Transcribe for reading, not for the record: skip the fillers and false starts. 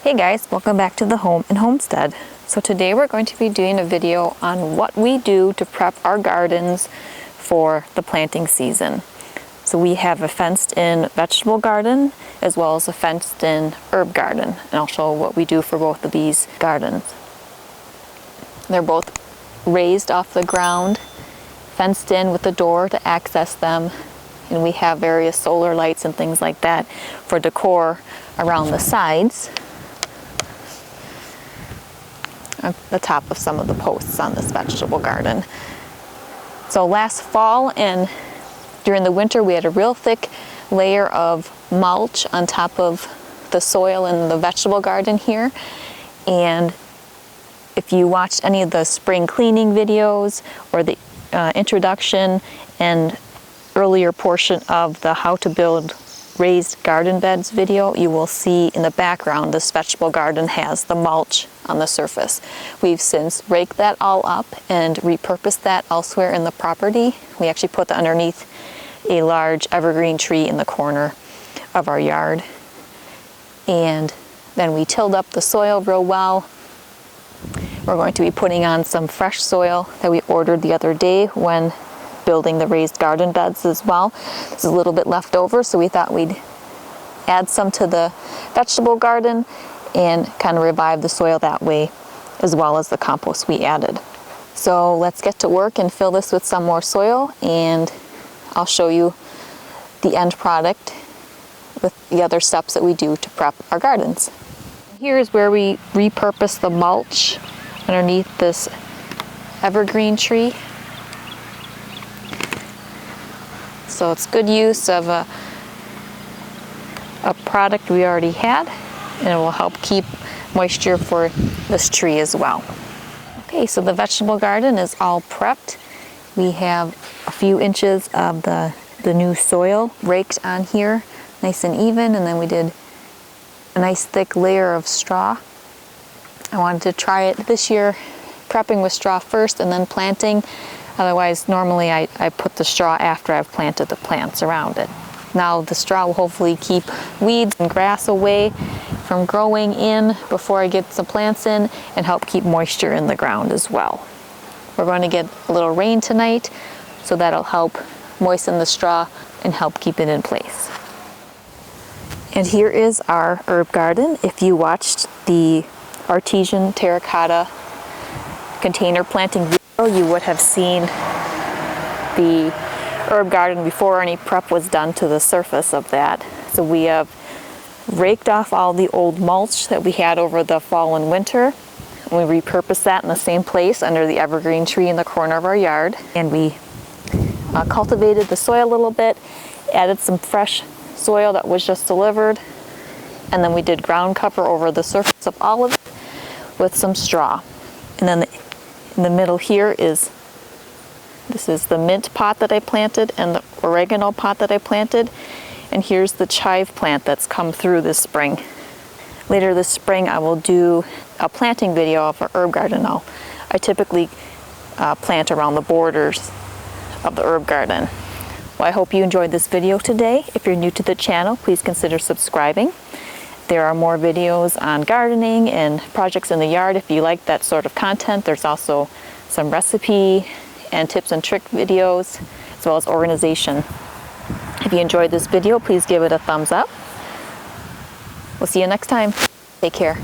Hey guys, welcome back to the home and homestead. So today we're going to be doing a video on what we do to prep our gardens for the planting season. So we have a fenced-in vegetable garden as well as a fenced-in herb garden, and I'll show what we do for both of these gardens. They're both raised off the ground, fenced in with a door to access them, and we have various solar lights and things like that for decor around the sides, at the top of some of the posts on this vegetable garden. So last fall and during the winter we had a real thick layer of mulch on top of the soil in the vegetable garden here, and if you watched any of the spring cleaning videos or the introduction and earlier portion of the how to build raised garden beds video, you will see in the background this vegetable garden has the mulch on the surface. We've since raked that all up and repurposed that elsewhere in the property. We actually put that underneath a large evergreen tree in the corner of our yard. And then we tilled up the soil real well. We're going to be putting on some fresh soil that we ordered the other day when building the raised garden beds as well. There's a little bit left over, so we thought we'd add some to the vegetable garden and kind of revive the soil that way, as well as the compost we added. So let's get to work and fill this with some more soil, and I'll show you the end product with the other steps that we do to prep our gardens. Here's where we repurpose the mulch underneath this evergreen tree. So it's good use of a product we already had, and it will help keep moisture for this tree as well. Okay, so the vegetable garden is all prepped. We have a few inches of the new soil raked on here, nice and even, and then we did a nice thick layer of straw. I wanted to try it this year, prepping with straw first and then planting. Otherwise, normally I put the straw after I've planted the plants around it. Now the straw will hopefully keep weeds and grass away from growing in before I get some plants in, and help keep moisture in the ground as well. We're going to get a little rain tonight, so that'll help moisten the straw and help keep it in place. And here is our herb garden. If you watched the artesian terracotta container planting video, you would have seen the herb garden before any prep was done to the surface of that. So we have raked off all the old mulch that we had over the fall and winter. We repurposed that in the same place under the evergreen tree in the corner of our yard. And we cultivated the soil a little bit, added some fresh soil that was just delivered, and then we did ground cover over the surface of all of it with some straw. And then in the middle here this is the mint pot that I planted and the oregano pot that I planted. And here's the chive plant that's come through this spring. Later this spring I will do a planting video of our herb garden. I typically plant around the borders of the herb garden. Well, I hope you enjoyed this video today. If you're new to the channel, please consider subscribing. There are more videos on gardening and projects in the yard if you like that sort of content. There's also some recipe and tips and trick videos, as well as organization. If you enjoyed this video, please give it a thumbs up. We'll see you next time. Take care.